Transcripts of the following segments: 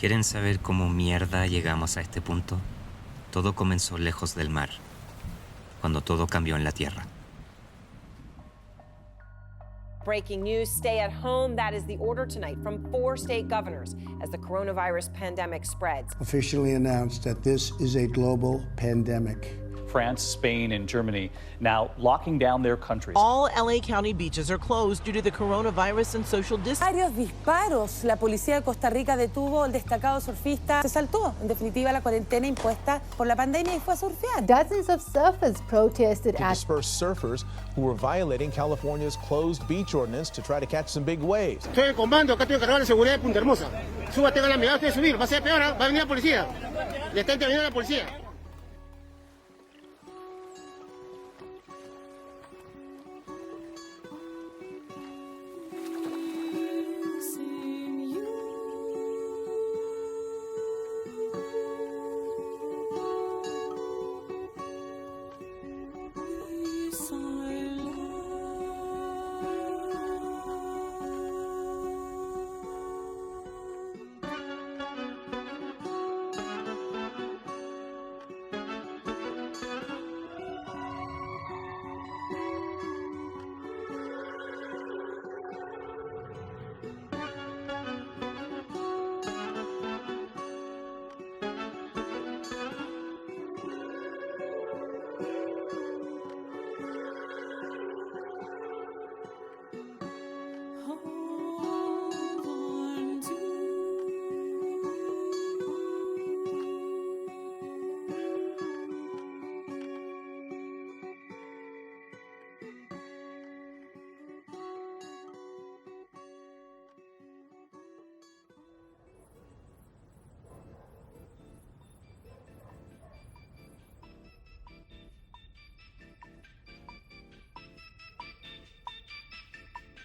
¿Quieren saber cómo mierda llegamos a este punto? Todo comenzó lejos del mar, cuando todo cambió en la tierra. Breaking news, stay at home. That is the order tonight from 4 state governors as the coronavirus pandemic spreads. Officially announced that this is a global pandemic. France, Spain, and Germany now locking down their countries. All LA County beaches are closed due to the coronavirus and social distancing. Varios disparos. La policía de Costa Rica detuvo al destacado surfista. Se saltó, en definitiva, la cuarentena impuesta por la pandemia y fue a surfear. Dozens of surfers protested to disperse surfers who were violating California's closed beach ordinance to try to catch some big waves. Estoy en comando, acá estoy encargado de seguridad de Punta Hermosa. Súbate con la mirada, usted subir, va a ser peor, va a venir la policía. Le está interviniendo la policía.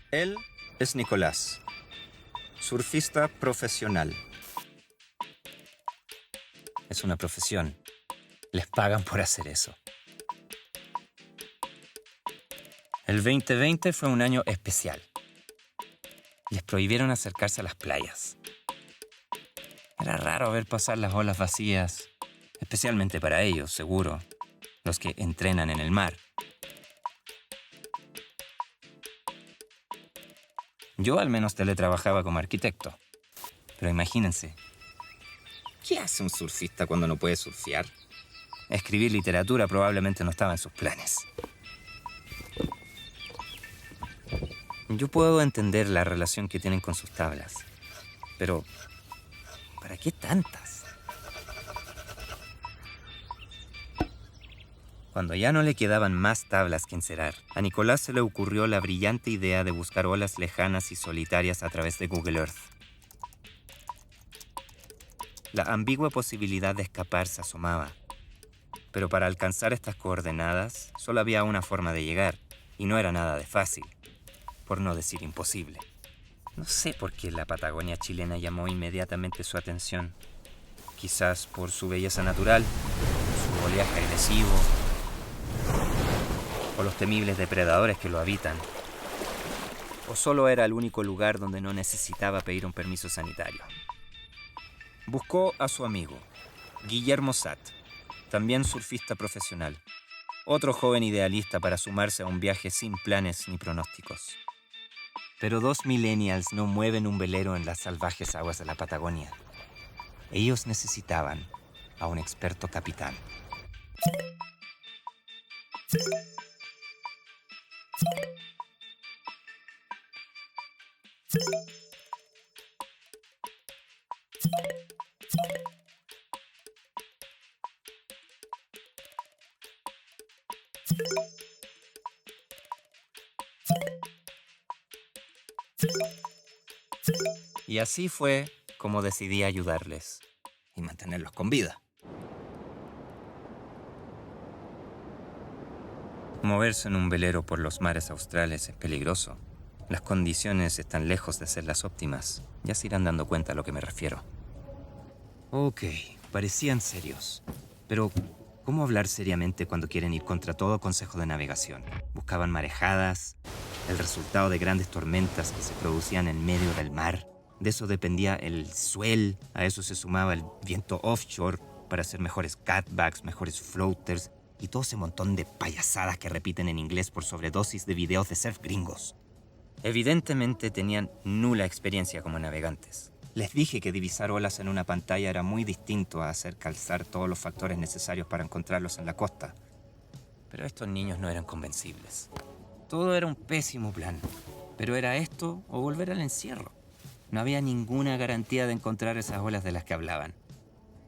Él es Nicolás, surfista profesional. Es una profesión. Les pagan por hacer eso. El 2020 fue un año especial. Les prohibieron acercarse a las playas. Era raro ver pasar las olas vacías, especialmente para ellos, seguro, los que entrenan en el mar. Yo al menos teletrabajaba como arquitecto. Pero imagínense, ¿qué hace un surfista cuando no puede surfear? Escribir literatura probablemente no estaba en sus planes. Yo puedo entender la relación que tienen con sus tablas, pero ¿para qué tantas? Cuando ya no le quedaban más tablas que encerar, a Nicolás se le ocurrió la brillante idea de buscar olas lejanas y solitarias a través de Google Earth. La ambigua posibilidad de escapar se asomaba, pero para alcanzar estas coordenadas solo había una forma de llegar, y no era nada de fácil, por no decir imposible. No sé por qué la Patagonia chilena llamó inmediatamente su atención. Quizás por su belleza natural, su oleaje agresivo, o los temibles depredadores que lo habitan. O solo era el único lugar donde no necesitaba pedir un permiso sanitario. Buscó a su amigo, Guillermo Satt, también surfista profesional, otro joven idealista para sumarse a un viaje sin planes ni pronósticos. Pero 2 millennials no mueven un velero en las salvajes aguas de la Patagonia. Ellos necesitaban a un experto capitán. Y así fue como decidí ayudarles y mantenerlos con vida. Moverse en un velero por los mares australes es peligroso. Las condiciones están lejos de ser las óptimas. Ya se irán dando cuenta a lo que me refiero. Ok, parecían serios. Pero, ¿cómo hablar seriamente cuando quieren ir contra todo consejo de navegación? Buscaban marejadas, el resultado de grandes tormentas que se producían en medio del mar. De eso dependía el swell, a eso se sumaba el viento offshore para hacer mejores cutbacks, mejores floaters y todo ese montón de payasadas que repiten en inglés por sobredosis de videos de surf gringos. Evidentemente tenían nula experiencia como navegantes. Les dije que divisar olas en una pantalla era muy distinto a hacer calzar todos los factores necesarios para encontrarlos en la costa. Pero estos niños no eran convencibles. Todo era un pésimo plan, pero era esto o volver al encierro. No había ninguna garantía de encontrar esas olas de las que hablaban.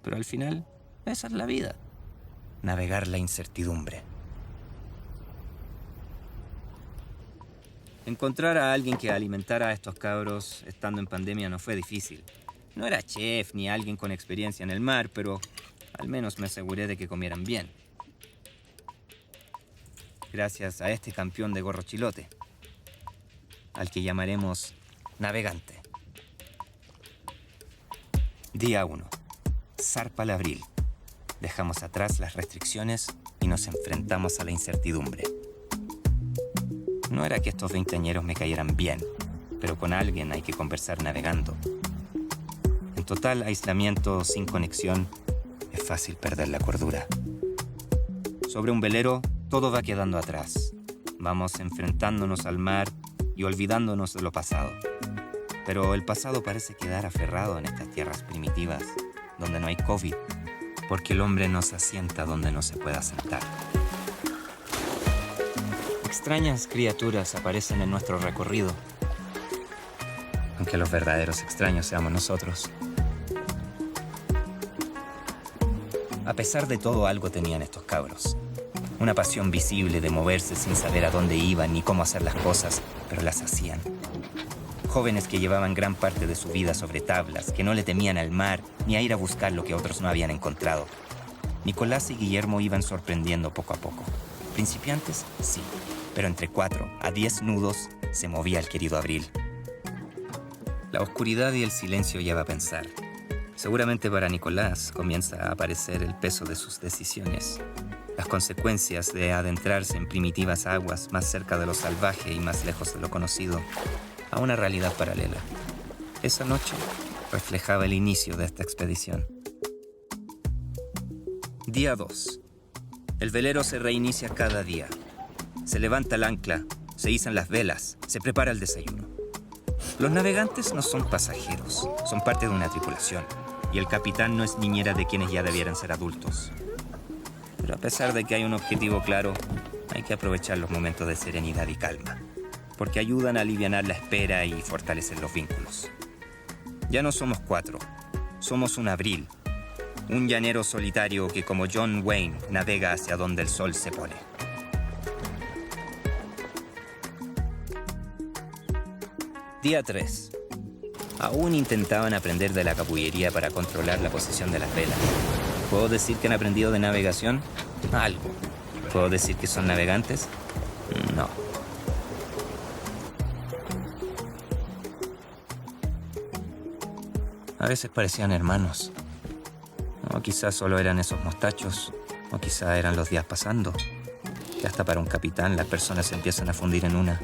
Pero al final, esa es la vida. Navegar la incertidumbre. Encontrar a alguien que alimentara a estos cabros estando en pandemia no fue difícil. No era chef ni alguien con experiencia en el mar, pero al menos me aseguré de que comieran bien. Gracias a este campeón de gorro chilote, al que llamaremos Navegante. Día 1. Zarpa el abril. Dejamos atrás las restricciones y nos enfrentamos a la incertidumbre. No era que estos veinteañeros me cayeran bien, pero con alguien hay que conversar navegando. En total aislamiento, sin conexión, es fácil perder la cordura. Sobre un velero, todo va quedando atrás. Vamos enfrentándonos al mar y olvidándonos de lo pasado. Pero el pasado parece quedar aferrado en estas tierras primitivas, donde no hay COVID, porque el hombre no se asienta donde no se pueda sentar. Extrañas criaturas aparecen en nuestro recorrido, aunque los verdaderos extraños seamos nosotros. A pesar de todo, algo tenían estos cabros. Una pasión visible de moverse sin saber a dónde iban ni cómo hacer las cosas, pero las hacían. Jóvenes que llevaban gran parte de su vida sobre tablas, que no le temían al mar ni a ir a buscar lo que otros no habían encontrado. Nicolás y Guillermo iban sorprendiendo poco a poco. Principiantes, sí, pero entre 4 a 10 nudos se movía el querido Abril. La oscuridad y el silencio lleva a pensar. Seguramente para Nicolás comienza a aparecer el peso de sus decisiones, las consecuencias de adentrarse en primitivas aguas más cerca de lo salvaje y más lejos de lo conocido, a una realidad paralela. Esa noche reflejaba el inicio de esta expedición. Día 2. El velero se reinicia cada día. Se levanta el ancla, se izan las velas, se prepara el desayuno. Los navegantes no son pasajeros, son parte de una tripulación, y el capitán no es niñera de quienes ya debieran ser adultos. Pero a pesar de que hay un objetivo claro, hay que aprovechar los momentos de serenidad y calma, porque ayudan a alivianar la espera y fortalecer los vínculos. Ya no somos 4, somos un Abril, un llanero solitario que como John Wayne navega hacia donde el sol se pone. Día 3. Aún intentaban aprender de la capullería para controlar la posición de las velas. ¿Puedo decir que han aprendido de navegación? Algo. ¿Puedo decir que son navegantes? No. A veces parecían hermanos. O quizás solo eran esos mostachos, o quizás eran los días pasando. Que hasta para un capitán las personas se empiezan a fundir en una.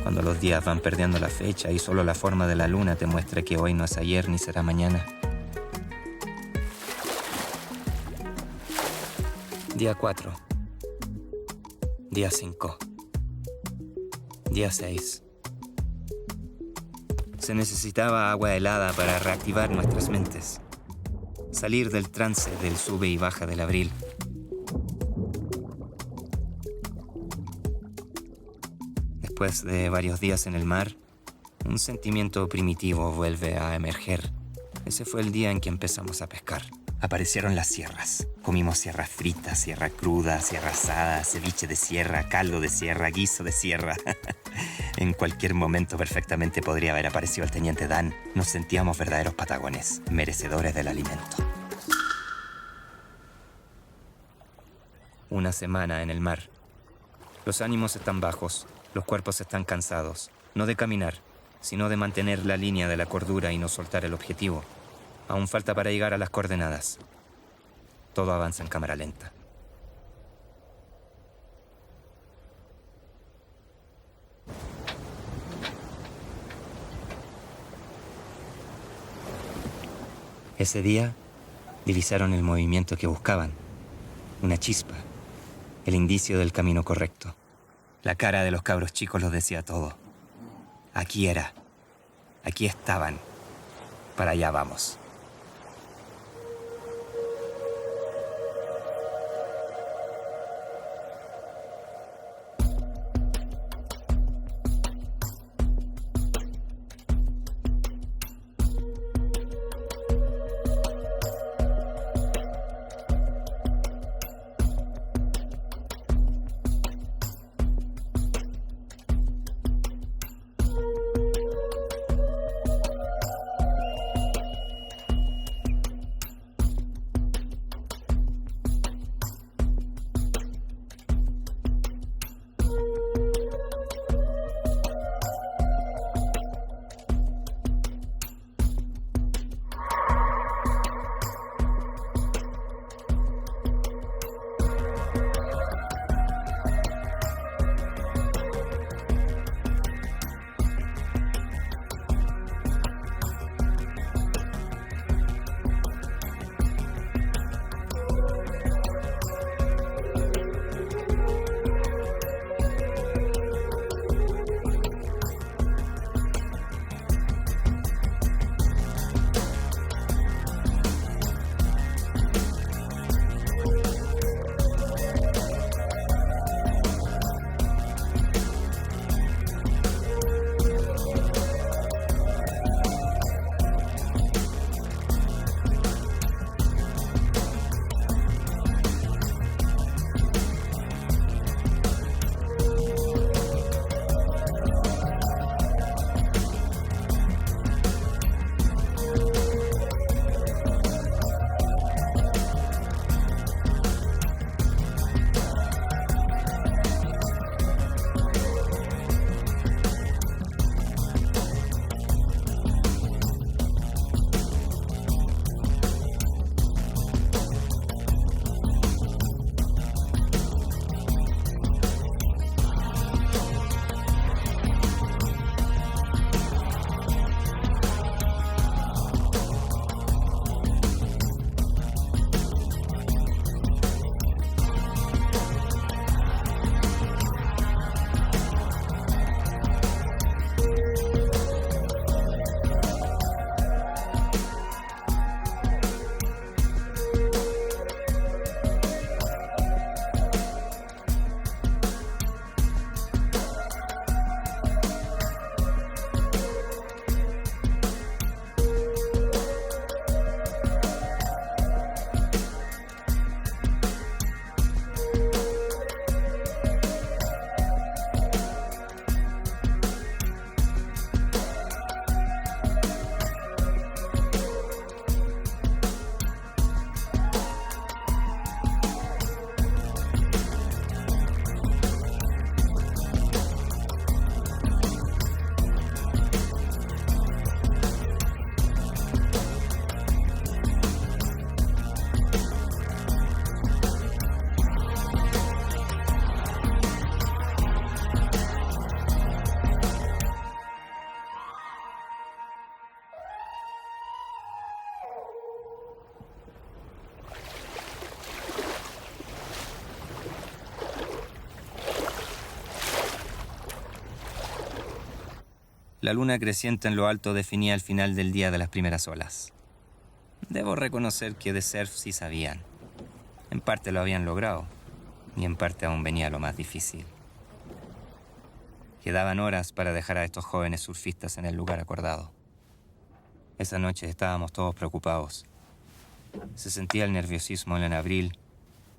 Cuando los días van perdiendo la fecha y solo la forma de la luna te muestra que hoy no es ayer ni será mañana. Día 4. Día 5. Día 6. Se necesitaba agua helada para reactivar nuestras mentes. Salir del trance del sube y baja del Abril. Después de varios días en el mar, un sentimiento primitivo vuelve a emerger. Ese fue el día en que empezamos a pescar. Aparecieron las sierras. Comimos sierra frita, sierra cruda, sierra asada, ceviche de sierra, caldo de sierra, guiso de sierra. En cualquier momento perfectamente podría haber aparecido el teniente Dan. Nos sentíamos verdaderos patagones, merecedores del alimento. Una semana en el mar. Los ánimos están bajos, los cuerpos están cansados. No de caminar, sino de mantener la línea de la cordura y no soltar el objetivo. Aún falta para llegar a las coordenadas. Todo avanza en cámara lenta. Ese día divisaron el movimiento que buscaban. Una chispa, el indicio del camino correcto. La cara de los cabros chicos los decía todo. Aquí era, aquí estaban, para allá vamos. La luna creciente en lo alto definía el final del día de las primeras olas. Debo reconocer que de surf sí sabían. En parte lo habían logrado, y en parte aún venía lo más difícil. Quedaban horas para dejar a estos jóvenes surfistas en el lugar acordado. Esa noche estábamos todos preocupados. Se sentía el nerviosismo en abril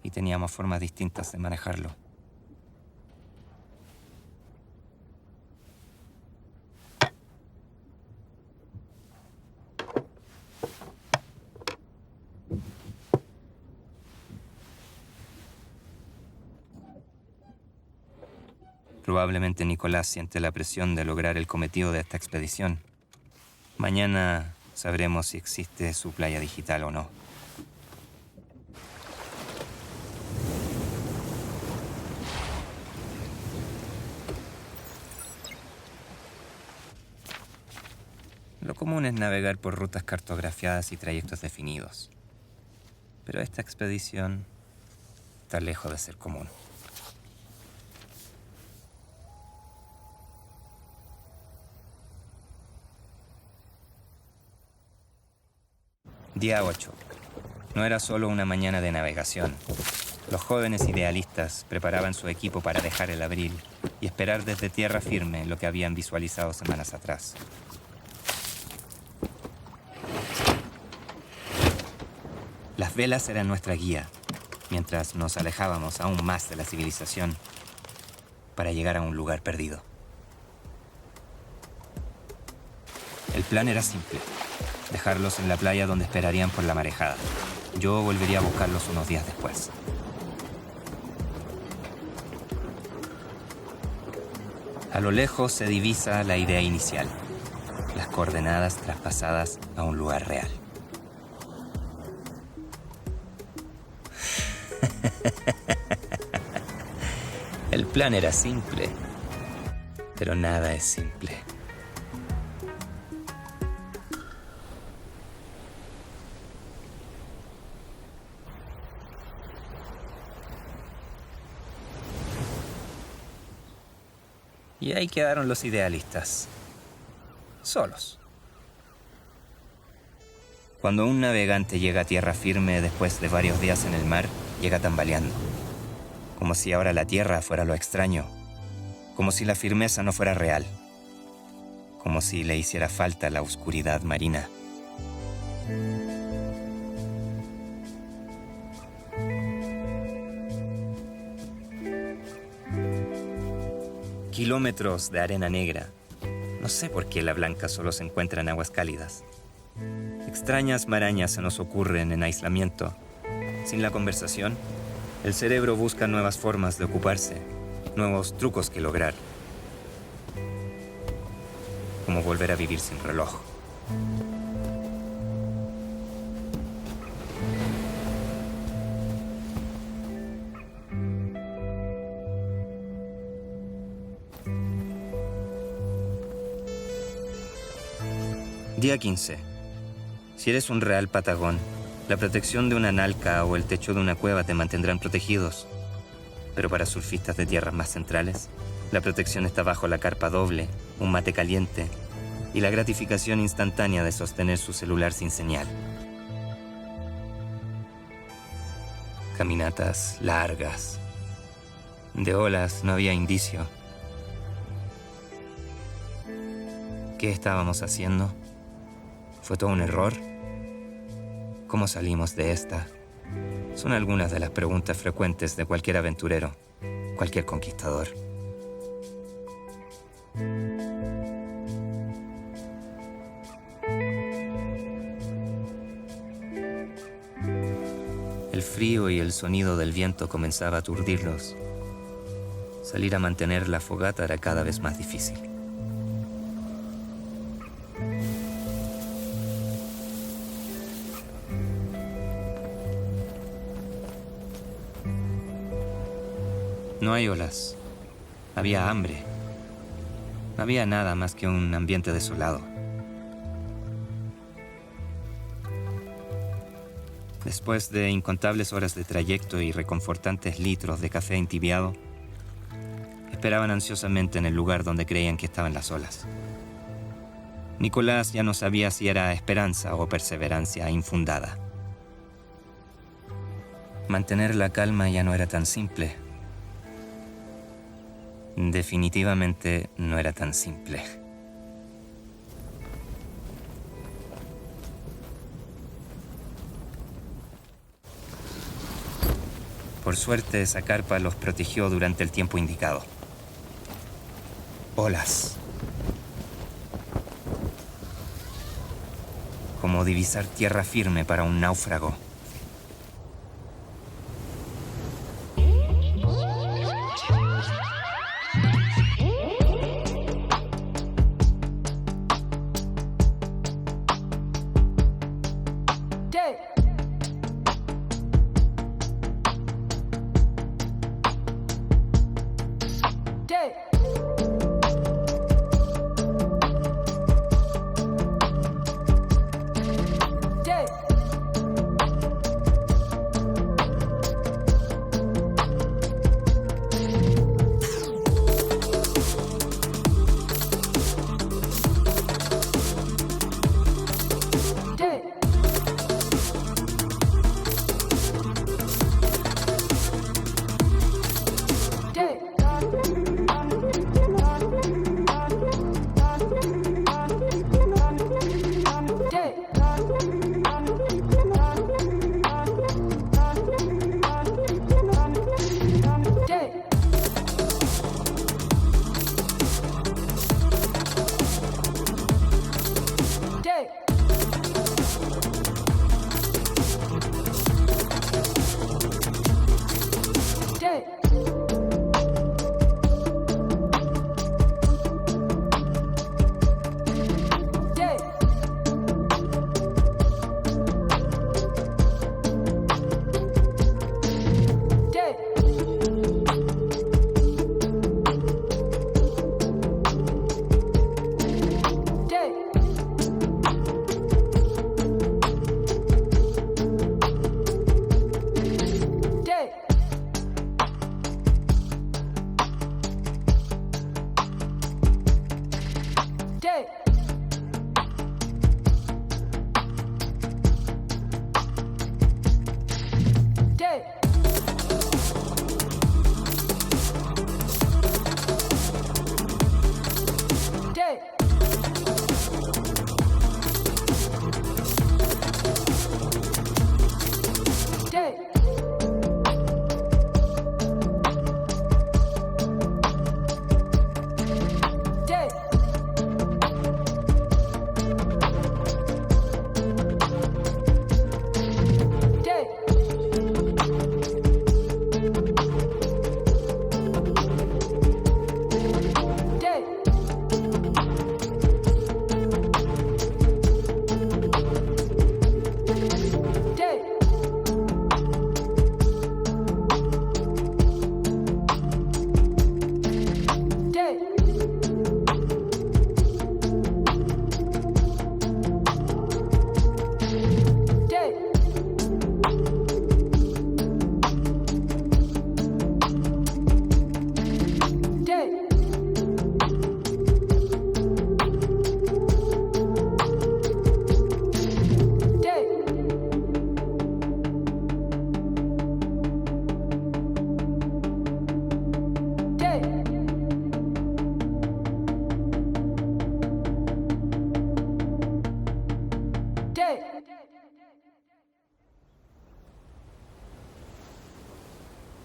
y teníamos formas distintas de manejarlo. Probablemente Nicolás siente la presión de lograr el cometido de esta expedición. Mañana sabremos si existe su playa digital o no. Lo común es navegar por rutas cartografiadas y trayectos definidos. Pero esta expedición está lejos de ser común. Día 8. No era solo una mañana de navegación. Los jóvenes idealistas preparaban su equipo para dejar el abril y esperar desde tierra firme lo que habían visualizado semanas atrás. Las velas eran nuestra guía, mientras nos alejábamos aún más de la civilización para llegar a un lugar perdido. El plan era simple: dejarlos en la playa donde esperarían por la marejada. Yo volvería a buscarlos unos días después. A lo lejos se divisa la idea inicial: las coordenadas traspasadas a un lugar real. El plan era simple, pero nada es simple. Y ahí quedaron los idealistas, solos. Cuando un navegante llega a tierra firme después de varios días en el mar, llega tambaleando. Como si ahora la tierra fuera lo extraño. Como si la firmeza no fuera real. Como si le hiciera falta la oscuridad marina. Kilómetros de arena negra. No sé por qué la blanca solo se encuentra en aguas cálidas. Extrañas marañas se nos ocurren en aislamiento. Sin la conversación, el cerebro busca nuevas formas de ocuparse, nuevos trucos que lograr. Como volver a vivir sin reloj. Día 15. Si eres un real patagón, la protección de una nalca o el techo de una cueva te mantendrán protegidos. Pero para surfistas de tierras más centrales, la protección está bajo la carpa doble, un mate caliente y la gratificación instantánea de sostener su celular sin señal. Caminatas largas. De olas no había indicio. ¿Qué estábamos haciendo? ¿Fue todo un error? ¿Cómo salimos de esta? Son algunas de las preguntas frecuentes de cualquier aventurero, cualquier conquistador. El frío y el sonido del viento comenzaba a aturdirlos. Salir a mantener la fogata era cada vez más difícil. No hay olas. Había hambre. No había nada más que un ambiente desolado. Después de incontables horas de trayecto y reconfortantes litros de café entibiado, esperaban ansiosamente en el lugar donde creían que estaban las olas. Nicolás ya no sabía si era esperanza o perseverancia infundada. Mantener la calma ya no era tan simple. Definitivamente no era tan simple. Por suerte, esa carpa los protegió durante el tiempo indicado. Olas. Como divisar tierra firme para un náufrago.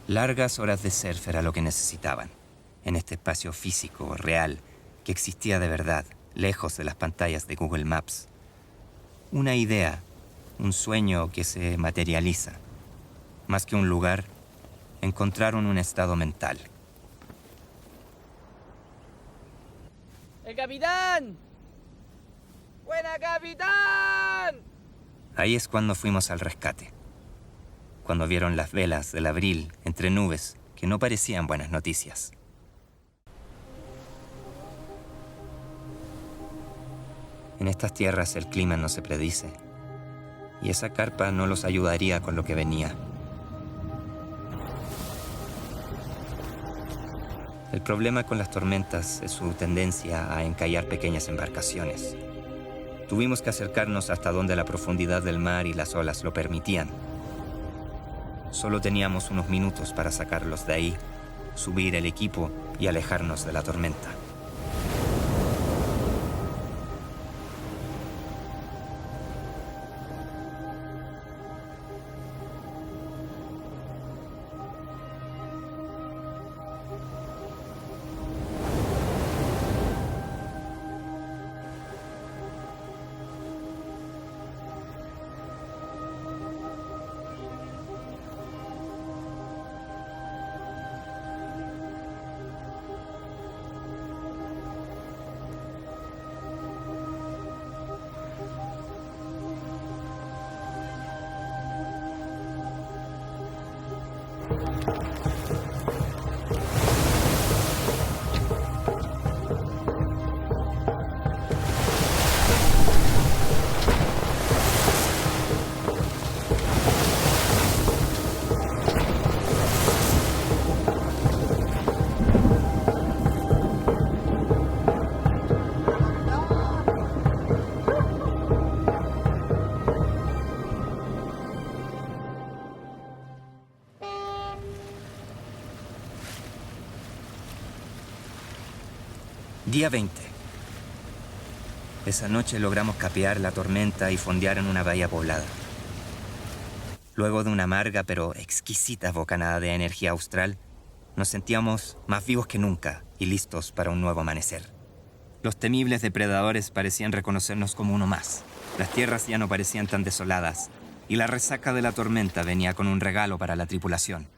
Largas horas de surf era lo que necesitaban, en este espacio físico, real, que existía de verdad, lejos de las pantallas de Google Maps. Una idea, un sueño que se materializa. Más que un lugar, encontraron un estado mental. ¡El capitán! ¡Buena, capitán! Ahí es cuando fuimos al rescate. Cuando vieron las velas del abril entre nubes que no parecían buenas noticias. En estas tierras el clima no se predice, y esa carpa no los ayudaría con lo que venía. El problema con las tormentas es su tendencia a encallar pequeñas embarcaciones. Tuvimos que acercarnos hasta donde la profundidad del mar y las olas lo permitían. Solo teníamos unos minutos para sacarlos de ahí, subir el equipo y alejarnos de la tormenta. Día 20. Esa noche logramos capear la tormenta y fondear en una bahía poblada. Luego de una amarga pero exquisita bocanada de energía austral, nos sentíamos más vivos que nunca y listos para un nuevo amanecer. Los temibles depredadores parecían reconocernos como uno más. Las tierras ya no parecían tan desoladas y la resaca de la tormenta venía con un regalo para la tripulación.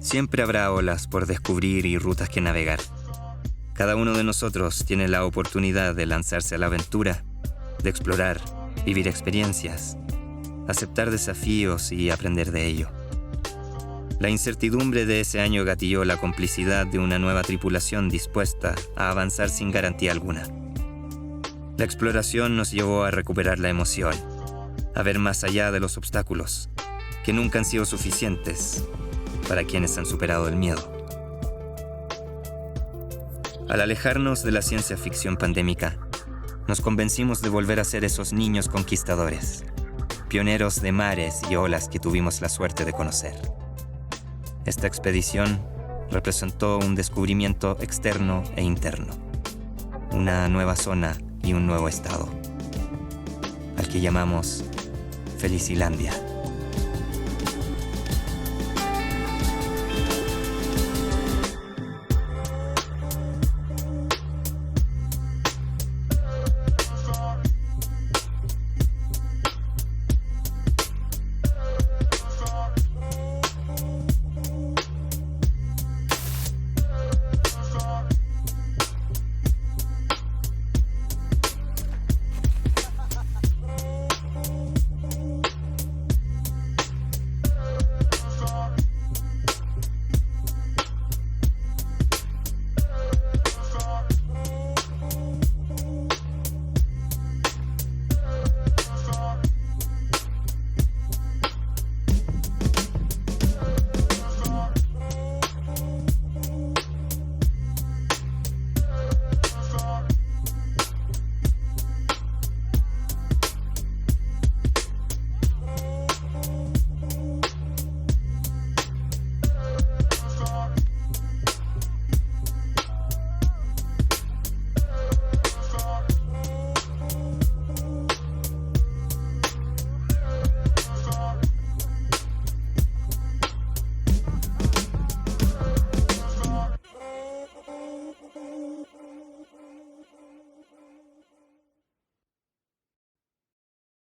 Siempre habrá olas por descubrir y rutas que navegar. Cada uno de nosotros tiene la oportunidad de lanzarse a la aventura, de explorar, vivir experiencias, aceptar desafíos y aprender de ello. La incertidumbre de ese año gatilló la complicidad de una nueva tripulación dispuesta a avanzar sin garantía alguna. La exploración nos llevó a recuperar la emoción, a ver más allá de los obstáculos, que nunca han sido suficientes para quienes han superado el miedo. Al alejarnos de la ciencia ficción pandémica, nos convencimos de volver a ser esos niños conquistadores, pioneros de mares y olas que tuvimos la suerte de conocer. Esta expedición representó un descubrimiento externo e interno, una nueva zona y un nuevo estado, al que llamamos Felicilandia.